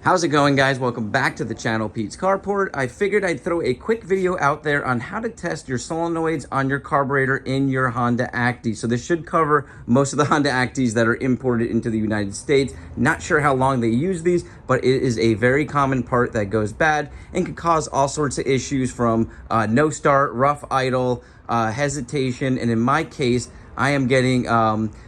How's it going, guys? Welcome back to the channel, Pete's Carport. I figured I'd throw a quick video out there on how to test your solenoids on your carburetor in your Honda Acty. So this should cover most of the Honda Actys that are imported into the United States. Not sure how long they use these, but it is a very common part that goes bad and can cause all sorts of issues from no start, rough idle, hesitation, and in my case, I am getting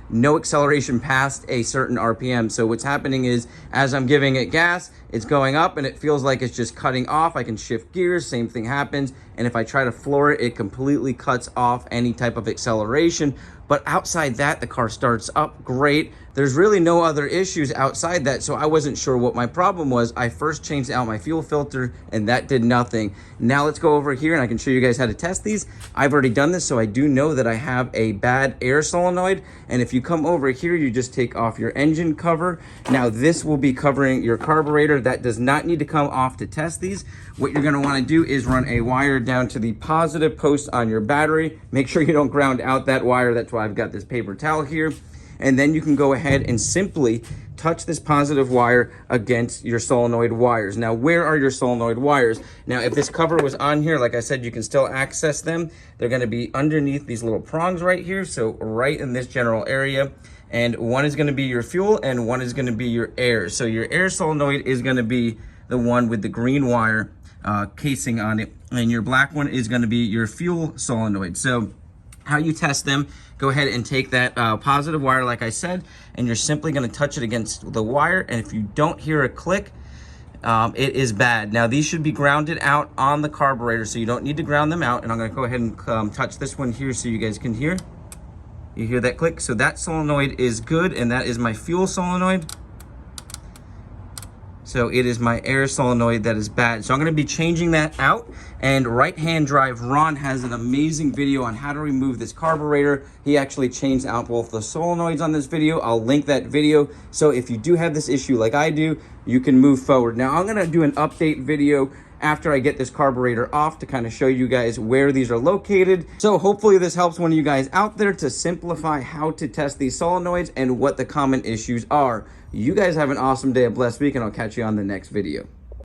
no acceleration past a certain RPM. So what's happening is, as I'm giving it gas, it's going up and it feels like it's just cutting off. I can shift gears, same thing happens. And if I try to floor it, it completely cuts off any type of acceleration. But outside that, the car starts up great. There's really no other issues outside that, so I wasn't sure what my problem was. I first changed out my fuel filter and that did nothing. Now let's go over here and I can show you guys how to test these. I've already done this, so I do know that I have a bad air solenoid. And if you come over here, you just take off your engine cover. Now this will be covering your carburetor. That does not need to come off to test these. What you're gonna wanna do is run a wire down to the positive post on your battery. Make sure you don't ground out that wire. That's why I've got this paper towel here. And then you can go ahead and simply touch this positive wire against your solenoid wires. Now, where are your solenoid wires? Now, if this cover was on here, like I said, you can still access them. They're gonna be underneath these little prongs right here. So right in this general area. And one is gonna be your fuel and one is gonna be your air. So your air solenoid is gonna be the one with the green wire casing on it. And your black one is gonna be your fuel solenoid. So how you test them, go ahead and take that positive wire, like I said, and you're simply gonna touch it against the wire. And if you don't hear a click, it is bad. Now these should be grounded out on the carburetor, so you don't need to ground them out. And I'm gonna go ahead and touch this one here so you guys can hear. You hear that click? So that solenoid is good, and that is my fuel solenoid. So it is my air solenoid that is bad. So I'm gonna be changing that out. And Right Hand Drive Ron has an amazing video on how to remove this carburetor. He actually changed out both the solenoids on this video. I'll link that video. So if you do have this issue like I do, you can move forward. Now I'm gonna do an update video after I get this carburetor off to kind of show you guys where these are located. So hopefully this helps one of you guys out there to simplify how to test these solenoids and what the common issues are. You guys have an awesome day, a blessed week, and I'll catch you on the next video.